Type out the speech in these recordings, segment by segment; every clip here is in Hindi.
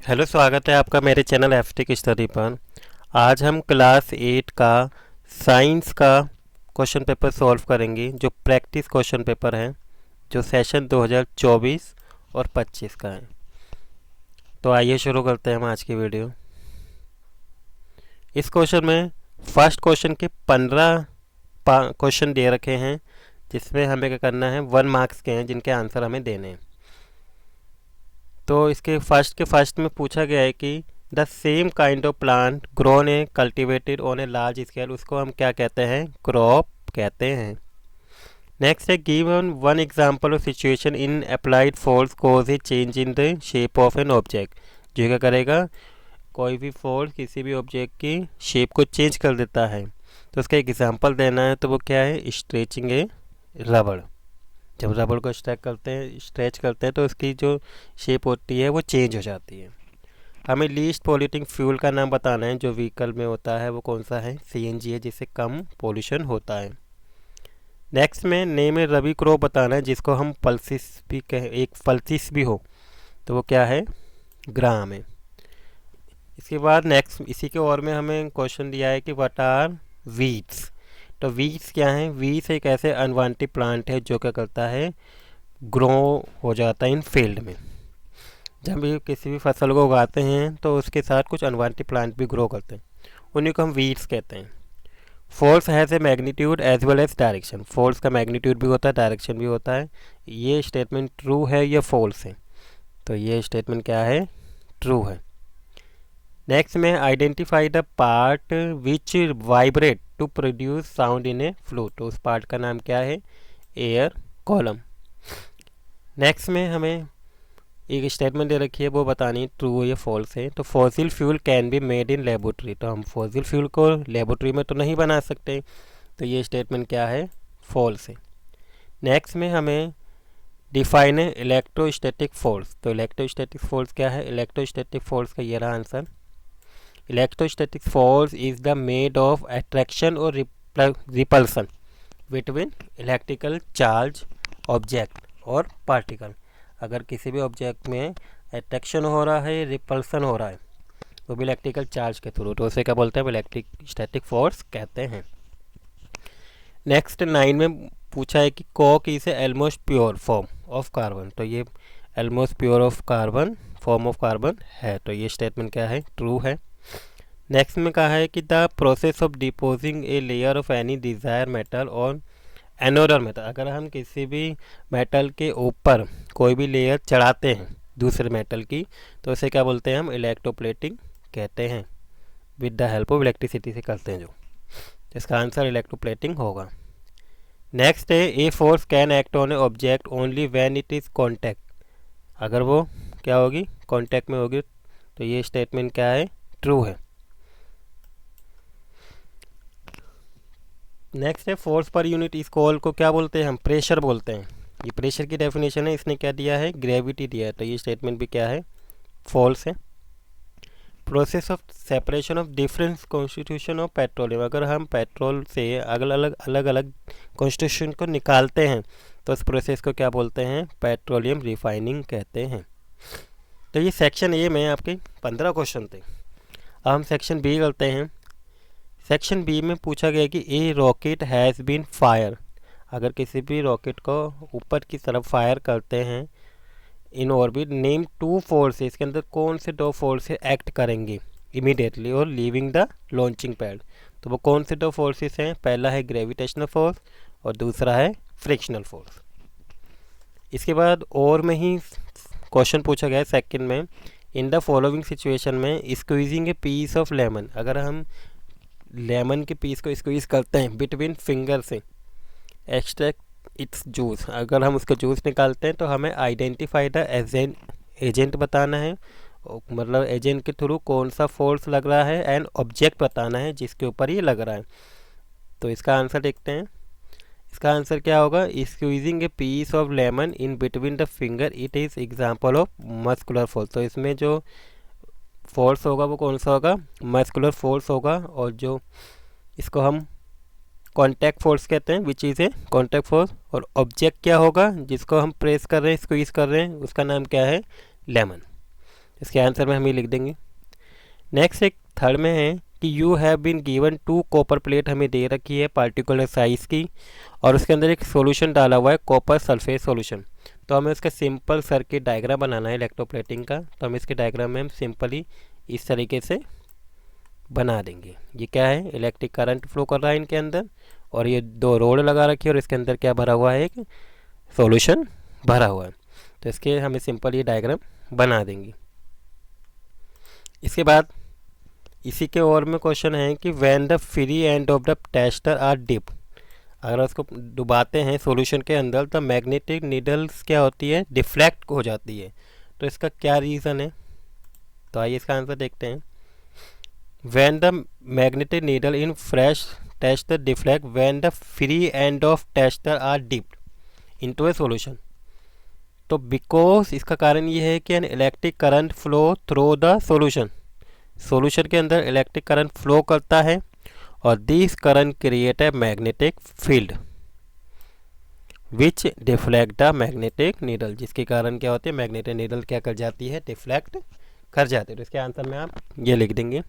हेलो, स्वागत है आपका मेरे चैनल एफटेक स्टडी पर। आज हम क्लास 8 का साइंस का क्वेश्चन पेपर सॉल्व करेंगे, जो प्रैक्टिस क्वेश्चन पेपर है, जो सेशन 2024 और 25 का है। तो आइए शुरू करते हैं हम आज की वीडियो। इस क्वेश्चन में फर्स्ट क्वेश्चन के 15 क्वेश्चन दे रखे हैं, जिसमें हमें क्या करना है, 1 मार्क्स के हैं, जिनके आंसर हमें देने हैं। तो इसके फर्स्ट में पूछा गया है कि the same kind of plant grown A cultivated on a large scale, उसको हम क्या कहते हैं, क्रॉप कहते हैं। नेक्स्ट है give one example of situation in applied force cause A change in the shape of an object. जो क्या करेगा, कोई भी फोर्स किसी भी ऑब्जेक्ट की शेप को चेंज कर देता है। तो उसका एग्जांपल देना है, तो वो क्या है, स्ट्रेचिंग ए रबड़। जब रबड़ को स्ट्रेच करते हैं तो उसकी जो शेप होती है वो चेंज हो जाती है। हमें लीस्ट पॉल्यूटिंग फ्यूल का नाम बताना है। जो व्हीकल में होता है वो कौन सा है, सीएनजी है, जिससे कम पोल्यूशन होता है। नेक्स्ट में नेम है रबी क्रॉप बताना है, जिसको हम पल्सिस भी कहें, एक पल्सिस भी हो तो वो क्या है, ग्राम है। इसके बाद नेक्स्ट इसी के और में हमें क्वेश्चन दिया है कि व्हाट आर वीड्स। तो वीड्स क्या है, वीड्स एक ऐसे अनवांटेड प्लांट है जो क्या करता है, ग्रो हो जाता है इन फील्ड में। जब भी किसी भी फसल को उगाते हैं तो उसके साथ कुछ अनवांटेड प्लांट भी ग्रो करते हैं, उन्हीं को हम वीड्स कहते हैं। Force has a magnitude as well as direction. Force का मैग्नीट्यूड भी होता है, डायरेक्शन भी होता है। ये स्टेटमेंट ट्रू है या फॉल्स है, तो ये स्टेटमेंट क्या है, ट्रू है। नेक्स्ट में identify the part which vibrate to produce sound in a flute. तो उस पार्ट का नाम क्या है, एयर कॉलम। नेक्स्ट में हमें एक स्टेटमेंट दे रखी है, वो बतानी ट्रू या फॉल्स है। तो fossil fuel can be made in laboratory. तो हम फॉसिल फ्यूल को लेबोरेटरी में तो नहीं बना सकते, तो ये स्टेटमेंट क्या है, फॉल्स है। नेक्स्ट में हमें डिफाइन है इलेक्ट्रोस्टैटिक फोर्स। तो इलेक्ट्रोस्टैटिक फोर्स क्या है, इलेक्ट्रोस्टैटिक फोर्स का ये रहा answer. Electrostatic force is the made of attraction और repulsion between electrical charge object और पार्टिकल। अगर किसी भी ऑब्जेक्ट में अट्रैक्शन हो रहा है, रिपल्सन हो रहा है, वो भी इलेक्ट्रिकल चार्ज के थ्रू, तो उसे क्या बोलते हैं, इलेक्ट्रिक स्टैटिक फोर्स कहते हैं। नेक्स्ट 9 में पूछा है कि coke is a almost pure form of carbon. तो ये almost pure of carbon form of carbon है, तो ये स्टेटमेंट क्या है, ट्रू है। नेक्स्ट में कहा है कि the process of depositing a layer of any desire metal और एनोडर मेटल। अगर हम किसी भी मेटल के ऊपर कोई भी लेयर चढ़ाते हैं दूसरे मेटल की, तो इसे क्या बोलते हैं, हम इलेक्ट्रोप्लेटिंग कहते हैं। With the help of electricity से करते हैं जो, इसका आंसर इलेक्ट्रोप्लेटिंग होगा। नेक्स्ट है a force can act on A object only when it is contact. अगर वो क्या होगी, कॉन्टैक्ट में होगी, तो ये स्टेटमेंट क्या है, ट्रू है। नेक्स्ट है फोर्स पर यूनिट इस कॉल को क्या बोलते हैं, हम प्रेशर बोलते हैं। ये प्रेशर की डेफिनेशन है, इसने क्या दिया है, ग्रेविटी दिया है, तो ये स्टेटमेंट भी क्या है, फॉल्स है। Process of separation of different constitution of petroleum. अगर हम पेट्रोल से अलग अलग कॉन्स्टिट्यूशन को निकालते हैं तो उस प्रोसेस को क्या बोलते हैं, पेट्रोलियम रिफाइनिंग कहते हैं। तो ये सेक्शन ए में आपके 15 क्वेश्चन थे। अब हम सेक्शन बी करते हैं। सेक्शन बी में पूछा गया कि ए रॉकेट हैज़ बीन फायर। अगर किसी भी रॉकेट को ऊपर की तरफ फायर करते हैं इन ऑर्बिट, नेम 2 फोर्सेस, इसके अंदर कौन से 2 फोर्सेस एक्ट करेंगे इमीडिएटली और लीविंग द लॉन्चिंग पैड। तो वो कौन से 2 फोर्सेस हैं, पहला है ग्रेविटेशनल फोर्स और दूसरा है फ्रिक्शनल फोर्स। इसके बाद और में ही क्वेश्चन पूछा गया है सेकंड में, इन द फॉलोइंग सिचुएशन में squeezing a piece of lemon. अगर हम लेमन के पीस को स्क्वीज़ करते हैं बिटवीन फिंगर से, एक्सट्रैक्ट इट्स जूस, अगर हम उसका जूस निकालते हैं तो हमें आइडेंटिफाई द एजेंट बताना है, मतलब एजेंट के थ्रू कौन सा फोर्स लग रहा है, एंड ऑब्जेक्ट बताना है जिसके ऊपर ये लग रहा है। तो इसका आंसर देखते हैं। इसका आंसर क्या होगा, squeezing a piece of lemon in between the finger, it is example of muscular force. तो इसमें जो फोर्स होगा वो कौन सा होगा, मस्कुलर फोर्स होगा, और जो इसको हम कॉन्टैक्ट फोर्स कहते हैं, which is a contact force. और ऑब्जेक्ट क्या होगा जिसको हम प्रेस कर रहे हैं, स्क्वीज कर रहे हैं, उसका नाम क्या है, लेमन। इसके आंसर में हम ये लिख देंगे। नेक्स्ट एक थर्ड में है कि you have been given 2 copper plate हमें दे रखी है पार्टिकुलर साइज़ की, और उसके अंदर एक सॉल्यूशन डाला हुआ है कॉपर सल्फेट सॉल्यूशन। तो हमें उसका सिंपल सर्किट डायग्राम बनाना है इलेक्ट्रोप्लेटिंग का। तो हम इसके डायग्राम में हम सिंपली इस तरीके से बना देंगे। ये क्या है, इलेक्ट्रिक करंट फ्लो कर रहा है इनके अंदर, और ये 2 रोड लगा रखी है और इसके अंदर क्या भरा हुआ है, एक सॉल्यूशन भरा हुआ है। तो इसके हमें सिंपल ये डायग्राम बना देंगे। इसके बाद इसी के और में क्वेश्चन है कि when the free end of the tester are dip, अगर उसको डुबाते हैं सॉल्यूशन के अंदर तो मैग्नेटिक नीडल्स क्या होती है, डिफ्लेक्ट हो जाती है। तो इसका क्या रीज़न है, तो आइए इसका आंसर देखते हैं। When the magnetic needle in fresh tester deflect when the free end of tester are dipped into a solution. तो बिकॉज इसका कारण ये है कि an electric current flow through the solution, solution के अंदर इलेक्ट्रिक करंट फ्लो करता है और this current create a magnetic field which deflect the magnetic needle, जिसके कारण क्या होती है, मैग्नेटिक नीडल क्या कर जाती है, डिफ्लेक्ट कर जाती है। तो इसके आंसर में आप ये लिख देंगे।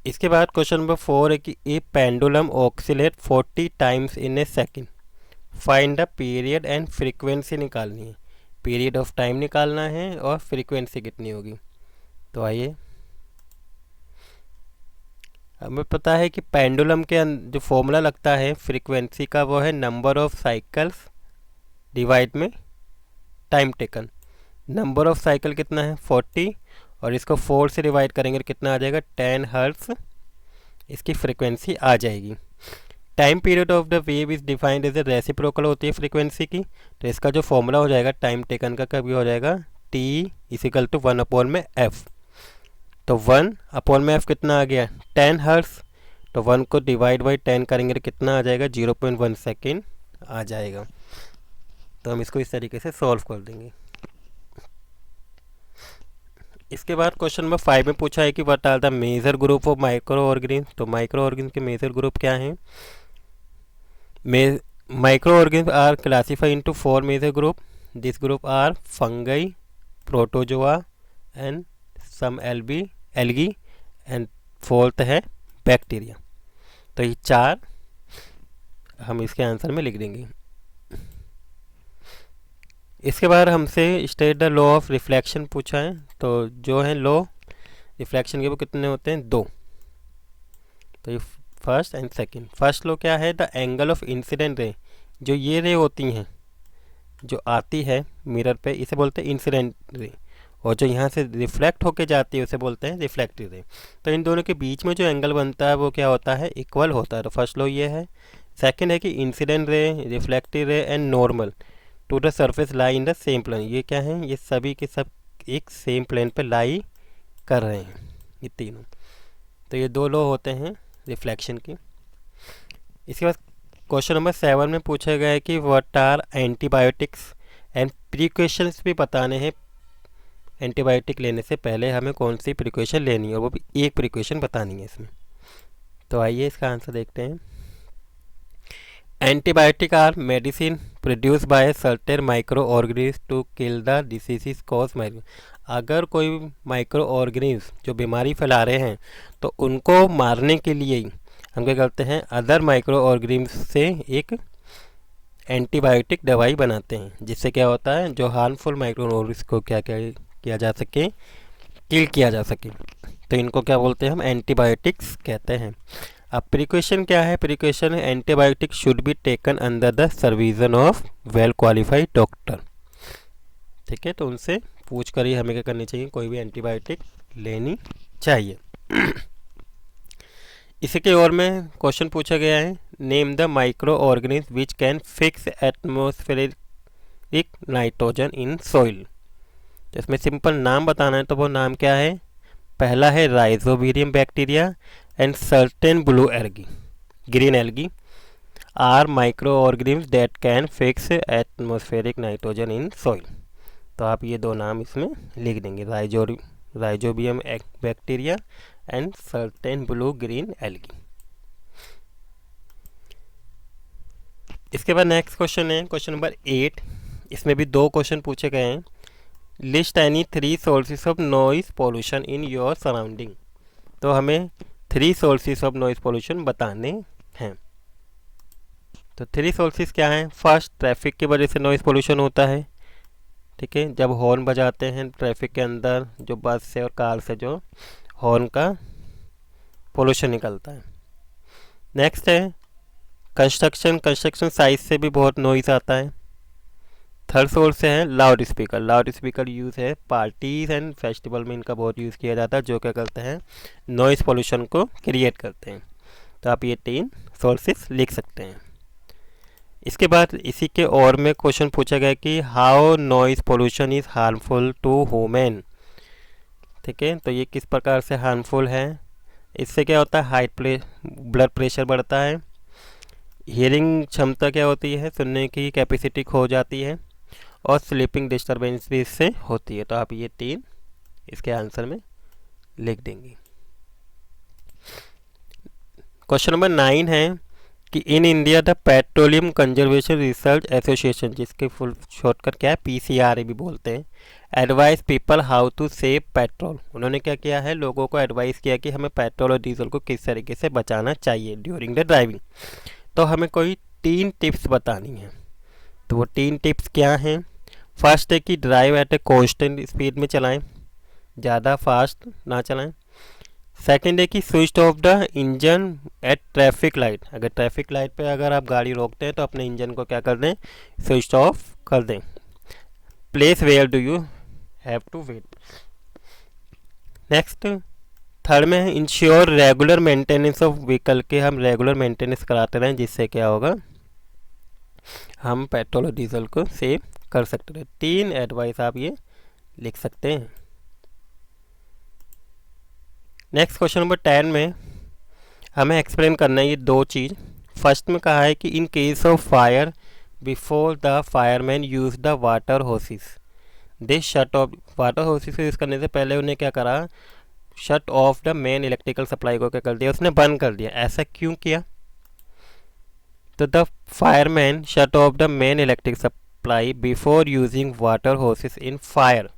इसके बाद क्वेश्चन नंबर 4 है कि a pendulum oscillate 40 times in a second, find the period and frequency निकालनी है। पीरियड ऑफ टाइम निकालना है और फ्रीक्वेंसी कितनी होगी। तो आइए, हमें पता है कि पेंडुलम के जो फॉर्मूला लगता है फ्रीक्वेंसी का वो है नंबर ऑफ साइकिल्स डिवाइड में time taken. Number of cycle कितना है 40, और इसको 4 से डिवाइड करेंगे तो कितना आ जाएगा 10 हर्ट्ज, इसकी फ्रीक्वेंसी आ जाएगी। Time period of the wave is defined as a reciprocal होती है फ्रीक्वेंसी की। तो इसका जो फॉर्मूला हो जाएगा टाइम टेकन का कभी हो जाएगा T इजिकल टू 1 में F। तो 1 में F कितना आ गया 10 हर्ट्ज, तो 1 को डिवाइड बाई 10 करेंगे तो कितना आ जाएगा 0.1 सेकेंड आ जाएगा। तो हम इसको इस तरीके से सॉल्व कर देंगे। इसके बाद क्वेश्चन नंबर 5 में पूछा है कि what are the major group of micro organism. तो माइक्रो ऑर्गेनिज्म के मेजर ग्रुप क्या हैं। Micro organism are classified into 4 major group. This group are fungi, protozoa and some algae and fourth है बैक्टीरिया। तो ये 4 हम इसके आंसर में लिख देंगे। इसके बाद हमसे state the law of reflection पूछा है। तो जो है लॉ रिफ्लेक्शन के वो कितने होते हैं 2। तो ये first and second. First law क्या है, the angle of incident ray, जो ये रे होती हैं जो आती है मिरर पे इसे बोलते हैं इंसिडेंट रे, और जो यहाँ से रिफ्लेक्ट होके जाती है उसे बोलते हैं रिफ्लेक्टिव रे। तो इन दोनों के बीच में जो एंगल बनता है वो क्या होता है, इक्वल होता है। तो फर्स्ट लॉ ये है। सेकंड है कि incident ray, reflective ray and normal to the surface lie in the same plane. ये क्या है, ये सभी के सब एक सेम प्लेन पे लाई कर रहे हैं ये तीनों। तो ये 2 लॉ होते हैं रिफ्लेक्शन की। इसके बाद क्वेश्चन नंबर 7 में पूछा गया है कि what are antibiotics and precautions भी बताने हैं। एंटीबायोटिक लेने से पहले हमें कौन सी प्रिकॉशन लेनी है, और वो भी एक प्रिकॉशन बतानी है इसमें। तो आइए इसका आंसर देखते हैं। Antibiotic are medicine produce by certain micro organism to kill the disease cause micro. अगर कोई माइक्रो ऑर्गेनिज्म जो बीमारी फैला रहे हैं तो उनको मारने के लिए ही हम क्या करते हैं, अदर माइक्रो ऑर्गेनिज्म से एक एंटीबायोटिक दवाई बनाते हैं, जिससे क्या होता है जो हार्मफुल माइक्रो ऑर्गेनिज्म को क्या किया जा सके, किल किया जा सके। तो इनको क्या बोलते हैं हम, एंटीबायोटिक्स कहते हैं। अब प्रिकॉशन क्या है, precaution antibiotic should be taken under the supervision of well qualified doctor. ठीक है, तो उनसे पूछ कर ही हमें क्या करनी चाहिए, कोई भी एंटीबायोटिक लेनी चाहिए। इसी के और में क्वेश्चन पूछा गया है, name the micro organism which can fix atmospheric nitrogen in soil. तो इसमें सिंपल नाम बताना है, तो वो नाम क्या है, पहला है rhizobium bacteria and certain blue algae, green algae are micro organism that can fix atmospheric nitrogen in soil. तो आप ये 2 नाम इसमें लिख देंगे, rhizobium bacteria and certain blue green algae. इसके बाद नेक्स्ट क्वेश्चन है क्वेश्चन नंबर 8, इसमें भी 2 क्वेश्चन पूछे गए हैं। List any 3 sources of noise pollution in your surrounding. तो हमें 3 सोर्सेस ऑफ नॉइस पोल्यूशन बताने हैं। तो 3 सोर्सेस क्या हैं? फर्स्ट, ट्रैफिक की वजह से नॉइस पोल्यूशन होता है। ठीक है, जब हॉर्न बजाते हैं ट्रैफिक के अंदर, जो बस से और कार से जो हॉर्न का पोल्यूशन निकलता है। नेक्स्ट है कंस्ट्रक्शन साइट से भी बहुत नॉइस आता है। थर्ड सोर्स है लाउड स्पीकर यूज़ है पार्टीज एंड फेस्टिवल में, इनका बहुत यूज़ किया जाता है, जो क्या करते हैं, नॉइस पोल्यूशन को क्रिएट करते हैं। तो आप ये 3 सोर्सेस लिख सकते हैं। इसके बाद इसी के और में क्वेश्चन पूछा गया कि how noise pollution is harmful to human. ठीक है, तो ये किस प्रकार से हार्मफुल है। इससे क्या होता है, ब्लड प्रेशर बढ़ता है, हियरिंग क्षमता क्या होती है, सुनने की कैपेसिटी खो जाती है, और स्लीपिंग डिस्टर्बेंस भी इससे होती है। तो आप ये 3 इसके आंसर में लिख देंगे। क्वेश्चन नंबर 9 है कि in India the petroleum conservation research association, जिसके फुल शॉर्टकट क्या है, PCRA भी बोलते हैं, advice people how to save petrol. उन्होंने क्या किया है, लोगों को एडवाइस किया कि हमें पेट्रोल और डीजल को किस तरीके से बचाना चाहिए ड्यूरिंग द ड्राइविंग। तो हमें कोई 3 टिप्स बतानी है। तो वो 3 टिप्स क्या हैं? फर्स्ट है कि drive at a constant speed में चलाएं, ज़्यादा फास्ट ना चलाएं। सेकंड है कि switch off the engine at traffic light, अगर ट्रैफिक लाइट पे अगर आप गाड़ी रोकते हैं तो अपने इंजन को क्या कर दें, स्विच ऑफ कर दें। Place where do you have to wait. Next, third में है ensure regular maintenance of vehicle, के हम रेगुलर मेंटेनेंस कराते रहें, जिससे क्या होगा, हम पेट्रोल और डीजल को सेव कर सकते हैं। 3 एडवाइस आप ये लिख सकते हैं। नेक्स्ट क्वेश्चन नंबर 10 में हमें एक्सप्लेन करना है ये 2 चीज़। फर्स्ट में कहा है कि in case of fire before the fireman use the water होसिस, this shut off, water होसिस use करने से पहले उन्हें क्या करा, shut off the main electrical supply को क्या कर दिया, उसने बंद कर दिया। ऐसा क्यों किया? तो the fireman shut off the main electric supply before using water होसिस in fire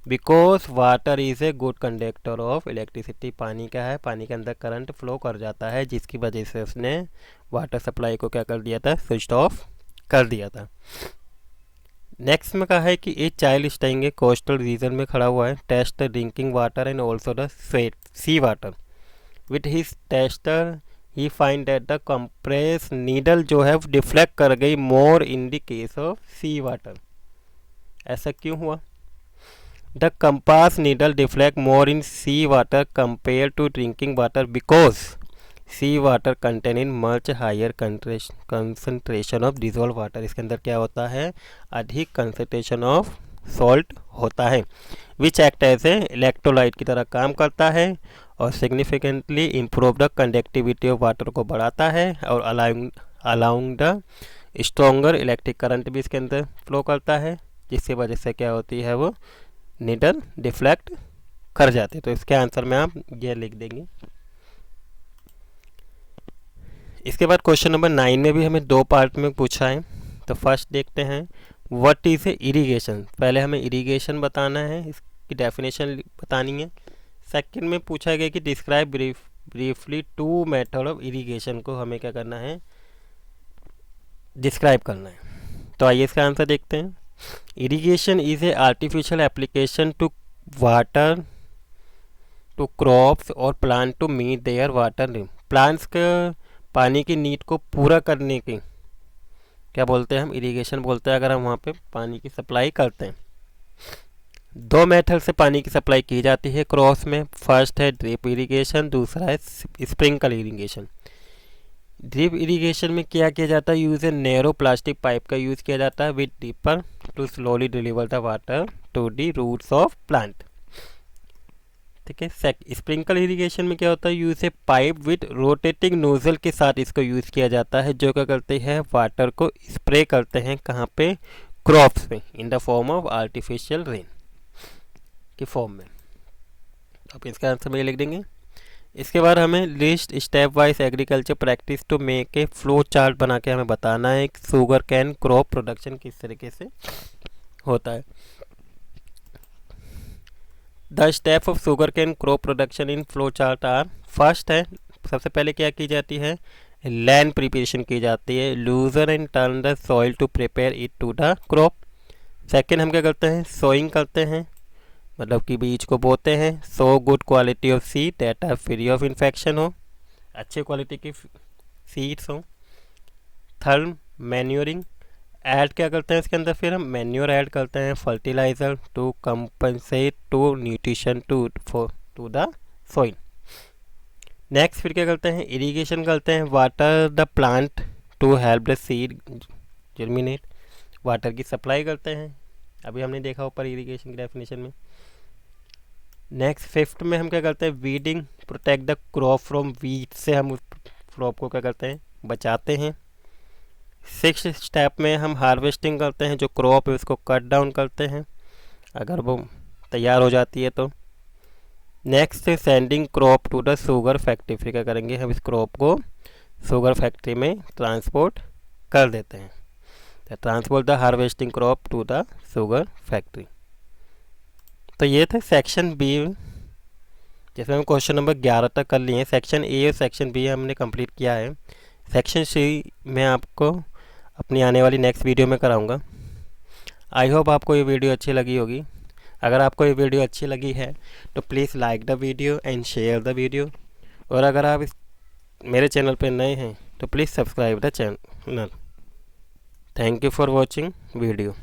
because water is a good conductor of electricity. पानी क्या है, पानी के अंदर करंट फ्लो कर जाता है, जिसकी वजह से उसने वाटर सप्लाई को क्या कर दिया था, स्विच ऑफ कर दिया था। नेक्स्ट में कहा है कि एक child staying a coastal region में खड़ा हुआ है, taste the drinking water and also the sea water with his tester he find that the compass needle जो है डिफ्लेक्ट कर गई more in the case of sea water. ऐसा क्यों हुआ? The compass needle deflect more in sea water compared to drinking water because sea water contain much higher concentration of dissolved water। इसके अंदर क्या होता है, अधिक concentration of salt होता है, which act as a electrolyte की तरह काम करता है और significantly improve the conductivity of water को बढ़ाता है और allowing the stronger electric current भी इसके अंदर फ्लो करता है, जिसकी वजह से क्या होती है, वो नीडल डिफ्लेक्ट कर जाते। तो इसके आंसर में आप ये लिख देंगे। इसके बाद क्वेश्चन नंबर 9 में भी हमें 2 पार्ट में पूछा है। तो फर्स्ट देखते हैं, व्हाट इज़ ए इरिगेशन। पहले हमें इरिगेशन बताना है, इसकी डेफिनेशन बतानी है। सेकंड में पूछा गया कि describe briefly 2 method of irrigation, को हमें क्या करना है, डिस्क्राइब करना है। तो आइए इसका आंसर देखते हैं। Irrigation is a artificial application to water to crops or plant to meet their water need। Plants के पानी की नीड को पूरा करने की क्या बोलते हैं, हम इरिगेशन बोलते हैं, अगर हम वहाँ पे पानी की सप्लाई करते हैं। 2 मेथड से पानी की सप्लाई की जाती है क्रॉप्स में। फर्स्ट है ड्रिप इरिगेशन, दूसरा है स्प्रिंकल इरिगेशन। ड्रिप इरिगेशन में क्या किया जाता है, use a narrow plastic pipe का यूज़ किया जाता है with dripper to slowly deliver the water to the roots of plant. ठीक है। स्प्रिंकल इरिगेशन में क्या होता है, use a pipe with rotating nozzle के साथ इसको यूज़ किया जाता है, जो क्या करते हैं, वाटर को स्प्रे करते हैं, कहाँ पे, क्रॉप्स पे, in the form of artificial rain की फॉर्म में। आप इसका आंसर में लिख देंगे। इसके बाद हमें list step wise agriculture practice to make a flow chart बना के हमें बताना है शुगर कैन क्रॉप प्रोडक्शन किस तरीके से होता है। The step of sugarcane crop production in flow chart are, first है सबसे पहले क्या की जाती है, लैंड प्रिपरेशन की जाती है, looser and turn the soil to prepare it to the crop. Second हम क्या करते हैं, सोइंग करते हैं, मतलब कि बीज को बोते हैं। Sow good quality of seed that are free of infection हो, अच्छे क्वालिटी की सीड्स हो। थर्ड मैन्योरिंग, ऐड क्या करते हैं इसके अंदर, फिर हम मैन्योर ऐड करते हैं, fertilizer to compensate to nutrition to the soil. Next फिर क्या करते हैं, इरिगेशन करते हैं, water the plant to help the seed germinate, water की सप्लाई करते हैं, अभी हमने देखा ऊपर इरिगेशन की डेफिनेशन में। नेक्स्ट फिफ्थ में हम क्या करते हैं, weeding, protect the crop from weed, से हम उस क्रॉप को क्या करते हैं, बचाते हैं। सिक्स स्टेप में हम हार्वेस्टिंग करते हैं, जो क्रॉप है उसको कट डाउन करते हैं अगर वो तैयार हो जाती है तो। Next sending crop to the sugar factory, फिर क्या करेंगे, हम इस क्रॉप को शुगर फैक्ट्री में ट्रांसपोर्ट कर देते हैं, transport the harvesting crop to the sugar factory. तो ये थे सेक्शन बी, जिसमें हम क्वेश्चन नंबर 11 तक कर लिए हैं। सेक्शन ए और सेक्शन बी हमने कंप्लीट किया है। सेक्शन सी मैं आपको अपनी आने वाली नेक्स्ट वीडियो में कराऊंगा। आई होप आपको ये वीडियो अच्छी लगी होगी। अगर आपको ये वीडियो अच्छी लगी है तो please like the video and share the video, और अगर आप मेरे चैनल पर नए हैं तो please subscribe the channel. Thank you for watching video.